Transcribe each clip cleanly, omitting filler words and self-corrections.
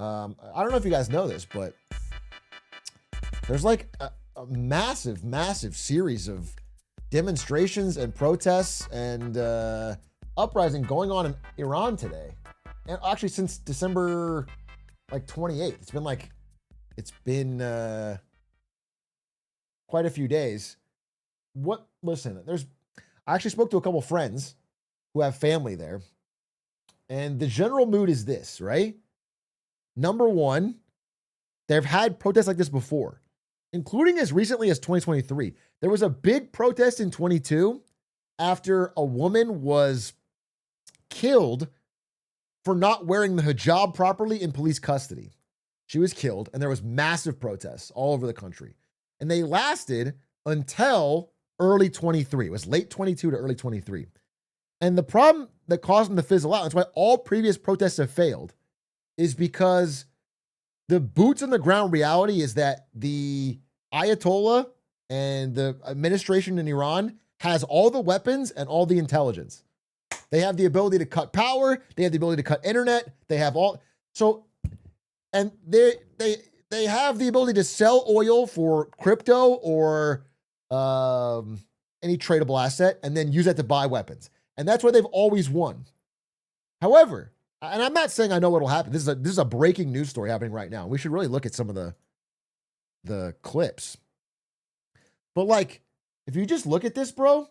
I don't know if you guys know this, but there's like a massive, massive series of demonstrations and protests and uprising going on in Iran today. And actually since December like 28th. It's been quite a few days. Listen, I actually spoke to a couple friends who have family there. And the general mood is this, right? Number one, they've had protests like this before, including as recently as 2023. There was a big protest in 22 after a woman was killed for not wearing the hijab properly in police custody. She was killed, and there was massive protests all over the country. And they lasted until early 23. It was late 22 to early 23. And the problem that caused them to fizzle out, that's why all previous protests have failed, is because the boots on the ground reality is that the Ayatollah and the administration in Iran has all the weapons and all the intelligence. They have the ability to cut power. They have the ability to cut internet. They have all, so, and they have the ability to sell oil for crypto or any tradable asset and then use that to buy weapons. And that's why they've always won. However, and I'm not saying I know what'll happen. This is a breaking news story happening right now. We should really look at some of the clips. But like, if you just look at this, bro,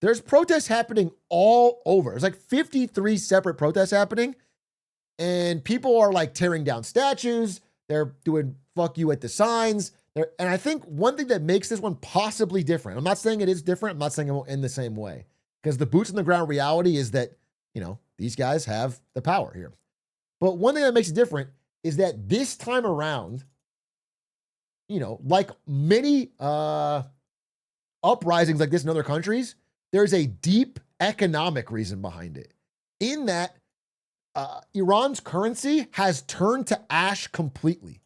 there's protests happening all over. There's like 53 separate protests happening, and people are like tearing down statues. They're doing fuck you at the signs. And I think one thing that makes this one possibly different, I'm not saying it is different. I'm not saying it won't end the same way, because the boots on the ground reality is that, you know, these guys have the power here. But one thing that makes it different is that this time around, you know, like many uprisings like this in other countries, there's a deep economic reason behind it. In that, Iran's currency has turned to ash completely.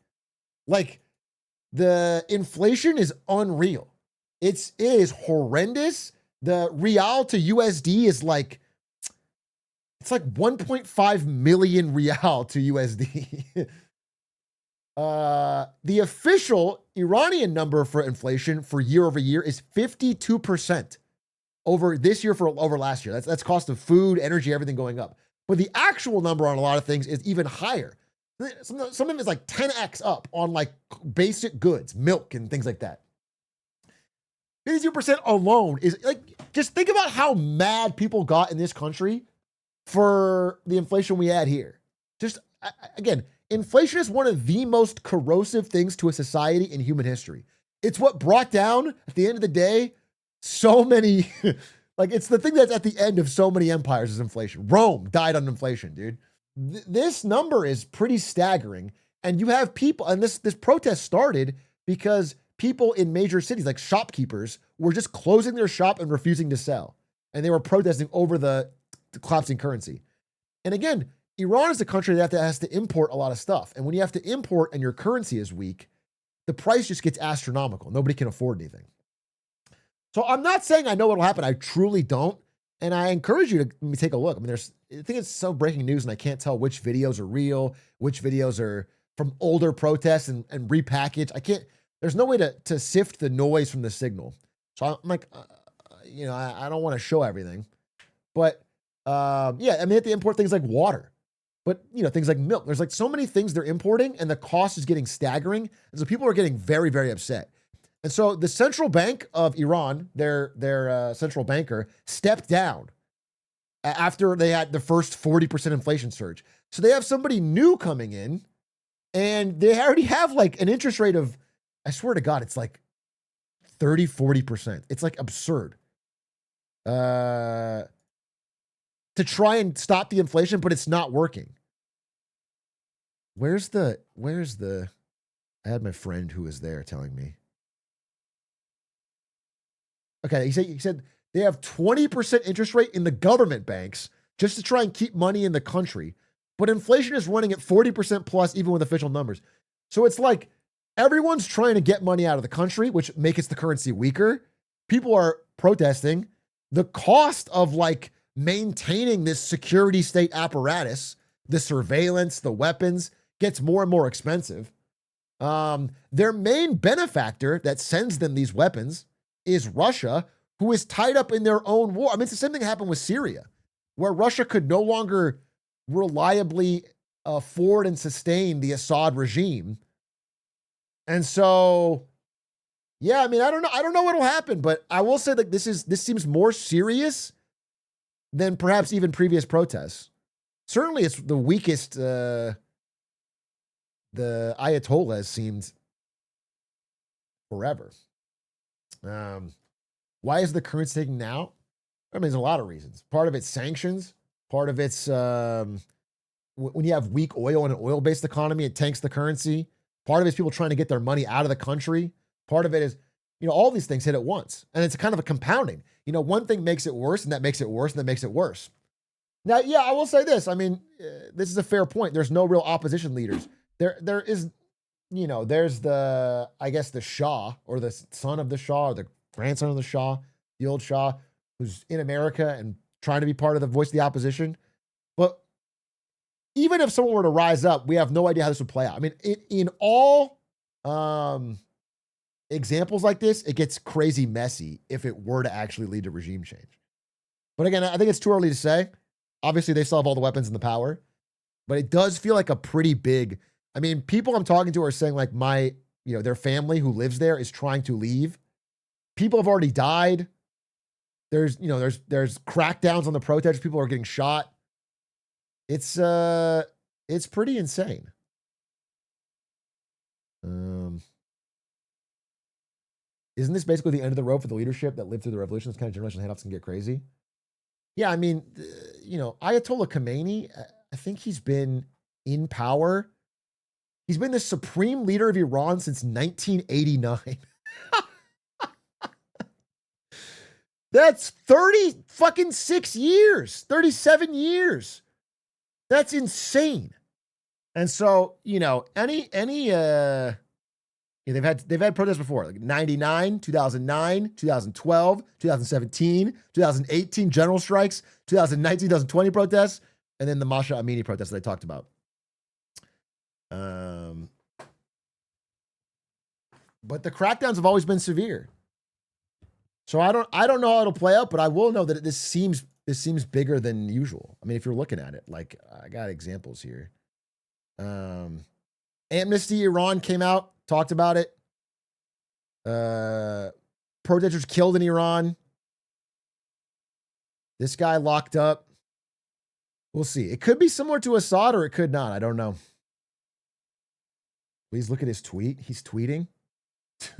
Like, the inflation is unreal. It is horrendous. The rial to USD is like, it's like 1.5 million rial to USD. The official Iranian number for inflation for year over year is 52% over this year over last year. That's cost of food, energy, everything going up. But the actual number on a lot of things is even higher. Some of them is like 10x up on like basic goods, milk and things like that. 52% alone is like, just think about how mad people got in this country for the inflation we had here. Just again, inflation is one of the most corrosive things to a society in human history. It's what brought down, at the end of the day, so many, like it's the thing that's at the end of so many empires is inflation. Rome died on inflation, dude. This number is pretty staggering. And you have people, and this protest started because people in major cities, like shopkeepers, were just closing their shop and refusing to sell. And they were protesting over the collapsing currency. And again, Iran is a country that has to import a lot of stuff. And when you have to import and your currency is weak, the price just gets astronomical. Nobody can afford anything. So I'm not saying I know what'll happen. I truly don't. And I encourage you to take a look. I mean, I think it's so breaking news and I can't tell which videos are real, which videos are from older protests and repackaged. There's no way to sift the noise from the signal. So I'm like, I don't want to show everything, but yeah, I mean, they have to import things like water, but things like milk. There's like so many things they're importing and the cost is getting staggering. And so people are getting very, very upset. And so the central bank of Iran, their central banker, stepped down after they had the first 40% inflation surge. So they have somebody new coming in, and they already have like an interest rate of, I swear to God, it's like 30, 40%. It's like absurd. To try and stop the inflation, but it's not working. Where's the, I had my friend who was there telling me. Okay, he said they have 20% interest rate in the government banks just to try and keep money in the country. But inflation is running at 40% plus even with official numbers. So it's like everyone's trying to get money out of the country, which makes the currency weaker. People are protesting. The cost of like maintaining this security state apparatus, the surveillance, the weapons, gets more and more expensive. Their main benefactor that sends them these weapons is Russia, who is tied up in their own war. I mean, it's the same thing happened with Syria, where Russia could no longer reliably afford and sustain the Assad regime. And so, yeah, I mean, I don't know. I don't know what'll happen, but I will say that this seems more serious than perhaps even previous protests. Certainly, it's the weakest the Ayatollah has seemed forever. Why is the currency taking now? I mean, there's a lot of reasons. Part of it's sanctions. Part of it's when you have weak oil and an oil-based economy, it tanks the currency. Part of it's people trying to get their money out of the country. Part of it is, all these things hit at once. And it's kind of a compounding. One thing makes it worse, and that makes it worse, and that makes it worse. Now, yeah, I will say this. I mean, this is a fair point. There's no real opposition leaders. There is, there's the Shah, or the son of the Shah, or the grandson of the Shah, the old Shah, who's in America and trying to be part of the voice of the opposition. But even if someone were to rise up, we have no idea how this would play out. I mean, in all examples like this, it gets crazy messy if it were to actually lead to regime change. But again, I think it's too early to say. Obviously, they still have all the weapons and the power, but it does feel like a pretty big. I mean, people I'm talking to are saying like their family who lives there is trying to leave. People have already died. There's crackdowns on the protesters. People are getting shot. It's pretty insane. Isn't this basically the end of the road for the leadership that lived through the revolution? This kind of generational handouts can get crazy. Yeah, I mean, Ayatollah Khamenei, I think he's been in power. He's been the supreme leader of Iran since 1989. That's 30 fucking 6 years, 37 years. That's insane. And so, they've had protests before, like 99, 2009, 2012, 2017, 2018 general strikes, 2019, 2020 protests, and then the Masha Amini protests that I talked about. But the crackdowns have always been severe. So I don't know how it'll play out, but I will know that this seems bigger than usual. I mean, if you're looking at it, like I got examples here. Amnesty Iran came out, talked about it. Protesters killed in Iran. This guy locked up. We'll see. It could be similar to Assad or it could not. I don't know. Please look at his tweet. He's tweeting.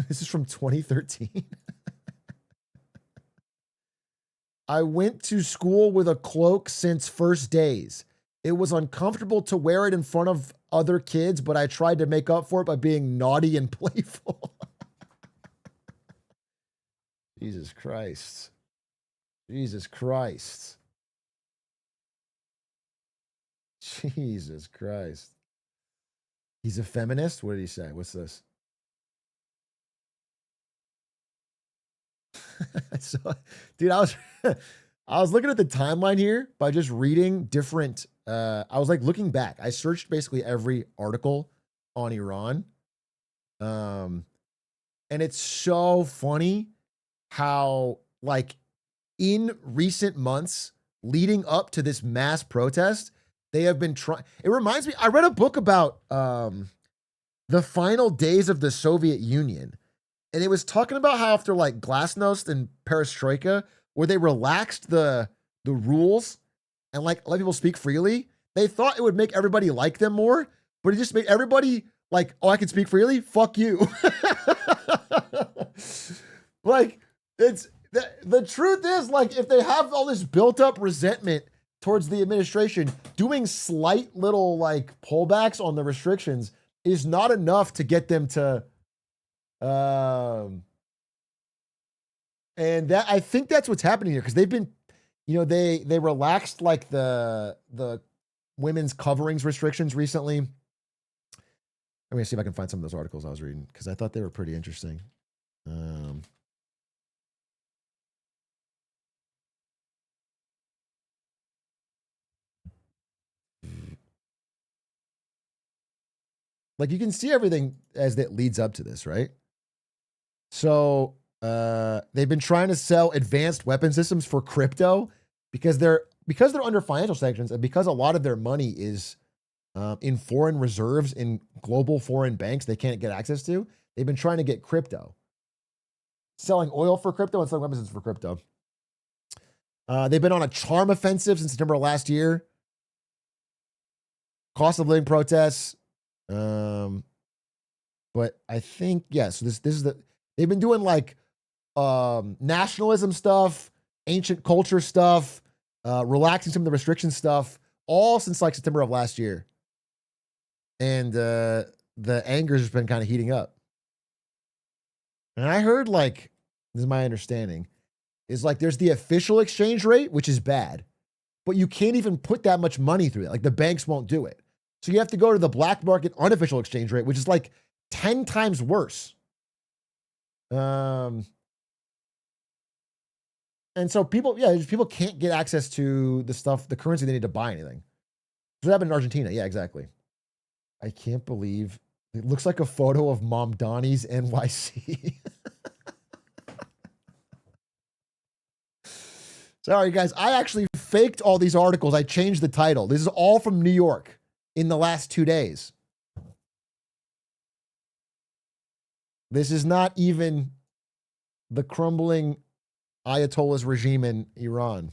This is from 2013. I went to school with a cloak since first days. It was uncomfortable to wear it in front of other kids, but I tried to make up for it by being naughty and playful. Jesus Christ. Jesus Christ. Jesus Christ. He's a feminist? What did he say? What's this? So, dude, I was looking at the timeline here by just reading different. I was like looking back. I searched basically every article on Iran, and it's so funny how like in recent months leading up to this mass protest, they have been trying. It reminds me. I read a book about the final days of the Soviet Union. And it was talking about how after like Glasnost and Perestroika, where they relaxed the rules and like let people speak freely, they thought it would make everybody like them more, but it just made everybody like, oh, I can speak freely? Fuck you. Like, it's the truth is, like, if they have all this built up resentment towards the administration, doing slight little like pullbacks on the restrictions is not enough to get them to and that I think that's what's happening here because they've been, they relaxed like the women's coverings restrictions recently. Let me see if I can find some of those articles I was reading because I thought they were pretty interesting. Like you can see everything as that leads up to this, right? So they've been trying to sell advanced weapon systems for crypto because they're under financial sanctions and because a lot of their money is in foreign reserves in global foreign banks they can't get access to. They've been trying to get crypto, selling oil for crypto and selling weapon systems for crypto. They've been on a charm offensive since September of last year. Cost of living protests. But I think, yeah, so this is they've been doing like nationalism stuff, ancient culture stuff, relaxing some of the restriction stuff, all since like September of last year. And the anger's just been kind of heating up. And I heard like, this is my understanding, is like there's the official exchange rate, which is bad, but you can't even put that much money through it. Like the banks won't do it. So you have to go to the black market unofficial exchange rate, which is like 10 times worse. And so people can't get access to the stuff, the currency they need to buy anything. So that happened in Argentina. Yeah, exactly. I can't believe it looks like a photo of Mom Donnie's NYC. Sorry, guys. I actually faked all these articles. I changed the title. This is all from New York in the last 2 days. This is not even the crumbling Ayatollah's regime in Iran.